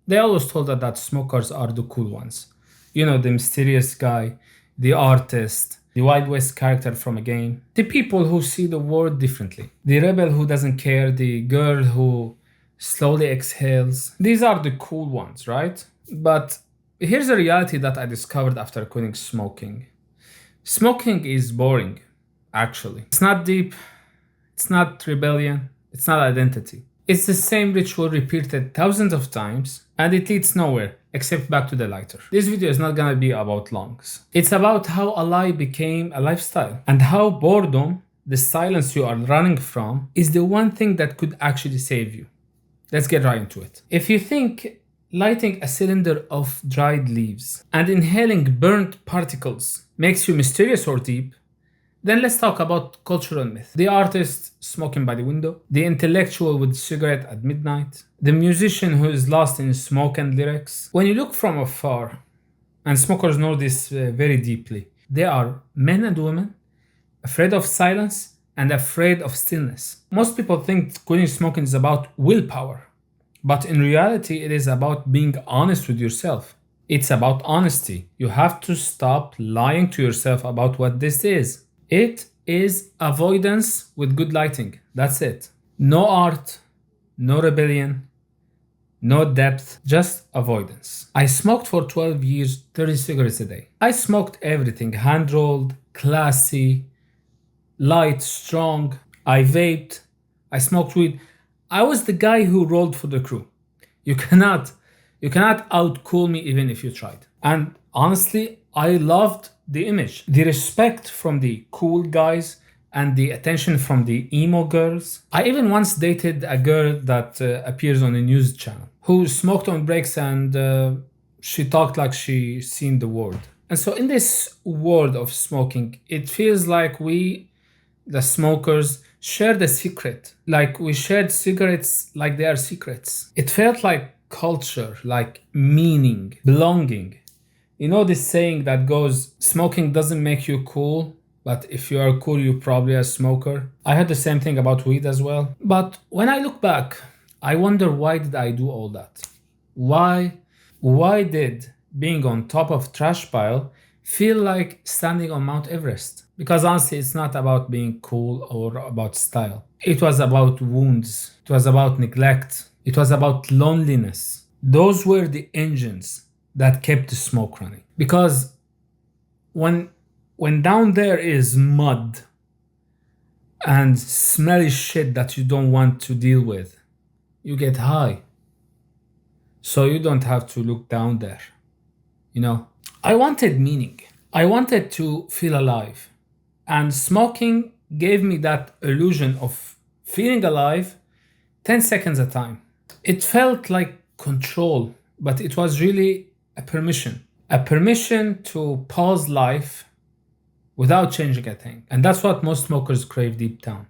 They always told us that smokers are the cool ones. You know, the mysterious guy, the artist, the Wild West character from a game, the people who see the world differently, the rebel who doesn't care, the girl who slowly exhales. These are the cool ones, right? But here's a reality that I discovered after quitting smoking. Smoking is boring, actually. It's not deep, it's not rebellion, it's not identity. It's the same ritual repeated thousands of times, and it leads nowhere except back to the lighter. This video is not gonna be about lungs. It's about how a lie became a lifestyle, and how boredom, the silence you are running from, is the one thing that could actually save you. Let's get right into it. If you think lighting a cylinder of dried leaves and inhaling burnt particles makes you mysterious or deep, then let's talk about cultural myth. The artist smoking by the window, the intellectual with cigarette at midnight, the musician who is lost in smoke and lyrics. When you look from afar, and smokers know this very deeply, they are men and women afraid of silence and afraid of stillness. Most people think quitting smoking is about willpower, but in reality, it is about being honest with yourself. It's about honesty. You have to stop lying to yourself about what this is. It is avoidance with good lighting. That's it. No art, no rebellion, no depth, just avoidance. I smoked for 12 years, 30 cigarettes a day. I smoked everything, hand-rolled, classy, light, strong. I vaped, I smoked weed. I was the guy who rolled for the crew. You cannot outcool me even if you tried. And honestly, I loved the image, the respect from the cool guys and the attention from the emo girls. I even once dated a girl that appears on a news channel who smoked on breaks and she talked like she seen the world. And so in this world of smoking, it feels like we, the smokers, shared a secret. Like we shared cigarettes like they are secrets. It felt like culture, like meaning, belonging. You know this saying that goes, smoking doesn't make you cool, but if you are cool, you're probably a smoker. I heard the same thing about weed as well. But when I look back, I wonder, why did I do all that? Why did being on top of trash pile feel like standing on Mount Everest? Because honestly, it's not about being cool or about style. It was about wounds. It was about neglect. It was about loneliness. Those were the engines that kept the smoke running. Because when down there is mud and smelly shit that you don't want to deal with, you get high. So you don't have to look down there. You know, I wanted meaning. I wanted to feel alive. And smoking gave me that illusion of feeling alive 10 seconds at a time. It felt like control, but it was really a permission to pause life without changing a thing. And that's what most smokers crave deep down.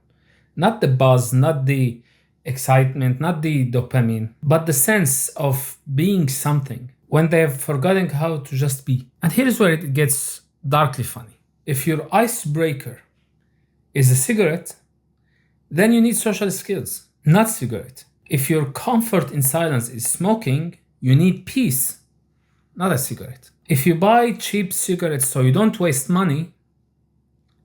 Not the buzz, not the excitement, not the dopamine, but the sense of being something when they've forgotten how to just be. And here's where it gets darkly funny. If your icebreaker is a cigarette, then you need social skills, not cigarette. If your comfort in silence is smoking, you need peace, not a cigarette. If you buy cheap cigarettes so you don't waste money,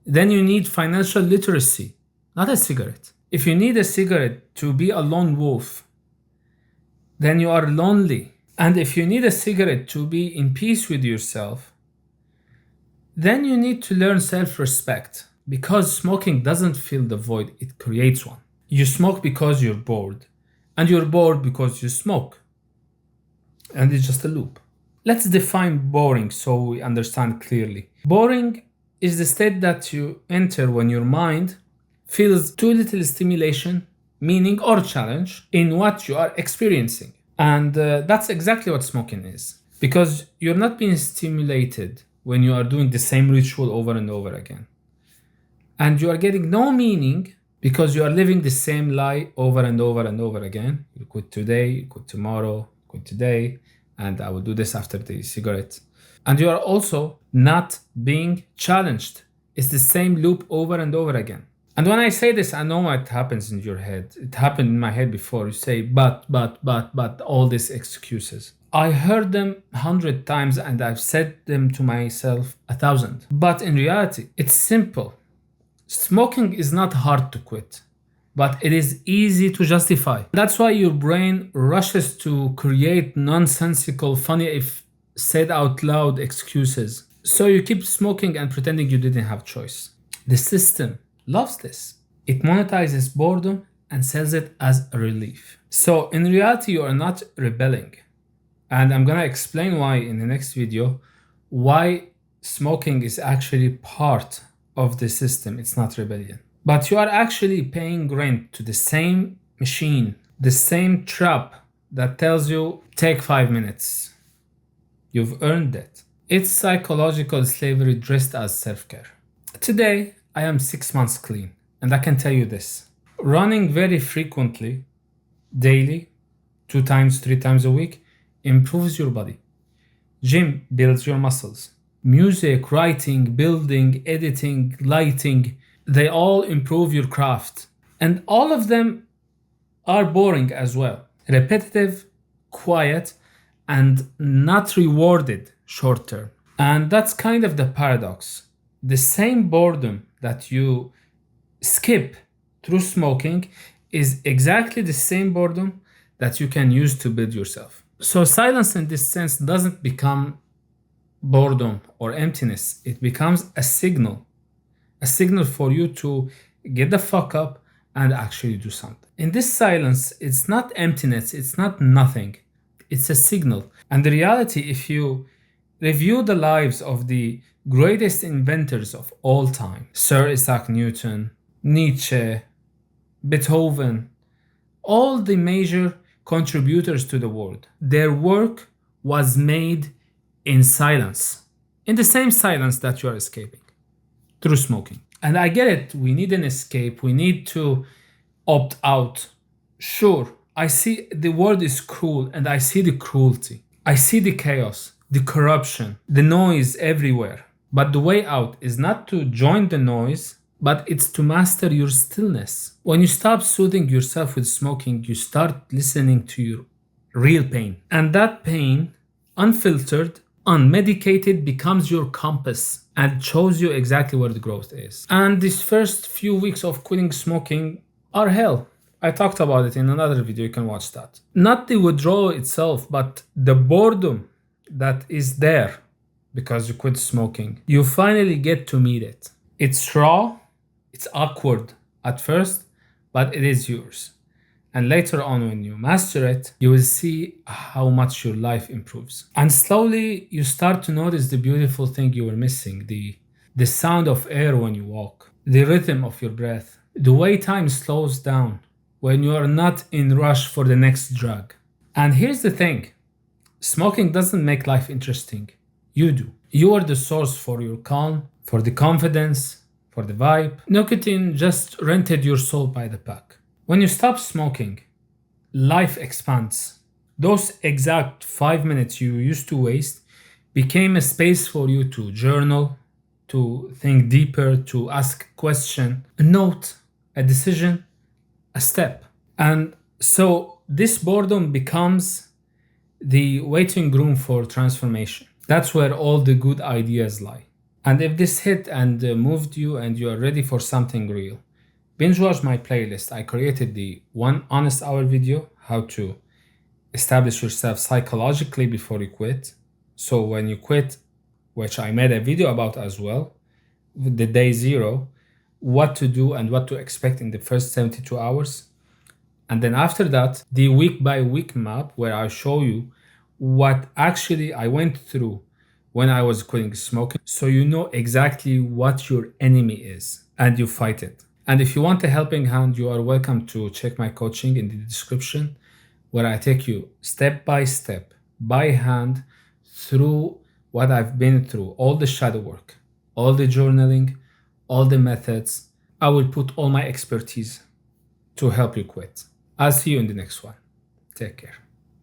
then you need financial literacy, not a cigarette. If you need a cigarette to be a lone wolf, then you are lonely. And if you need a cigarette to be in peace with yourself, then you need to learn self-respect, because smoking doesn't fill the void, it creates one. You smoke because you're bored, and you're bored because you smoke. And it's just a loop. Let's define boring so we understand clearly. Boring is the state that you enter when your mind feels too little stimulation, meaning, or challenge in what you are experiencing. And that's exactly what smoking is. Because you're not being stimulated when you are doing the same ritual over and over again. And you are getting no meaning because you are living the same lie over and over and over again. You quit today, you quit tomorrow, quit today, and I will do this after the cigarette. And you are also not being challenged. It's the same loop over and over again. And when I say this, I know what happens in your head. It happened in my head before. You say, but, all these excuses. I heard them 100 times and I've said them to myself 1,000. But in reality, it's simple. Smoking is not hard to quit, but it is easy to justify. That's why your brain rushes to create nonsensical, funny, if said out loud, excuses. So you keep smoking and pretending you didn't have choice. The system loves this. It monetizes boredom and sells it as a relief. So in reality, you are not rebelling. And I'm gonna explain why in the next video, why smoking is actually part of the system. It's not rebellion. But you are actually paying rent to the same machine, the same trap that tells you, take 5 minutes. You've earned it. It's psychological slavery dressed as self-care. Today, I am 6 months clean, and I can tell you this. Running very frequently, daily, 2 times, 3 times a week, improves your body. Gym builds your muscles. Music, writing, building, editing, lighting, they all improve your craft. And all of them are boring as well. Repetitive, quiet, and not rewarded short term. And that's kind of the paradox. The same boredom that you skip through smoking is exactly the same boredom that you can use to build yourself. So silence in this sense doesn't become boredom or emptiness. It becomes a signal for you to get the fuck up and actually do something. In this silence, it's not emptiness, it's not nothing. It's a signal. And the reality, if you review the lives of the greatest inventors of all time, Sir Isaac Newton, Nietzsche, Beethoven, all the major contributors to the world, their work was made in silence, in the same silence that you are escaping through smoking. And I get it, we need an escape, we need to opt out. Sure, I see the world is cruel and I see the cruelty. I see the chaos, the corruption, the noise everywhere. But the way out is not to join the noise, but it's to master your stillness. When you stop soothing yourself with smoking, you start listening to your real pain. And that pain, unfiltered, unmedicated, becomes your compass and shows you exactly where the growth is. And these first few weeks of quitting smoking are hell. I talked about it in another video, you can watch that. Not the withdrawal itself, but the boredom that is there because you quit smoking. You finally get to meet it. It's raw, it's awkward at first, but it is yours. And later on, when you master it, you will see how much your life improves. And slowly, you start to notice the beautiful thing you were missing, the sound of air when you walk, the rhythm of your breath, the way time slows down when you are not in rush for the next drug. And here's the thing, smoking doesn't make life interesting. You do. You are the source for your calm, for the confidence, for the vibe. Nicotine just rented your soul by the pack. When you stop smoking, life expands. Those exact 5 minutes you used to waste became a space for you to journal, to think deeper, to ask a question, a note, a decision, a step. And so this boredom becomes the waiting room for transformation. That's where all the good ideas lie. And if this hit and moved you and you are ready for something real, binge watch my playlist. I created the 1 honest hour video, how to establish yourself psychologically before you quit. So when you quit, which I made a video about as well, the day 0, what to do and what to expect in the first 72 hours. And then after that, the week by week map where I show you what actually I went through when I was quitting smoking. So you know exactly what your enemy is and you fight it. And if you want a helping hand, you are welcome to check my coaching in the description, where I take you step by step, by hand, through what I've been through, all the shadow work, all the journaling, all the methods. I will put all my expertise to help you quit. I'll see you in the next one. Take care.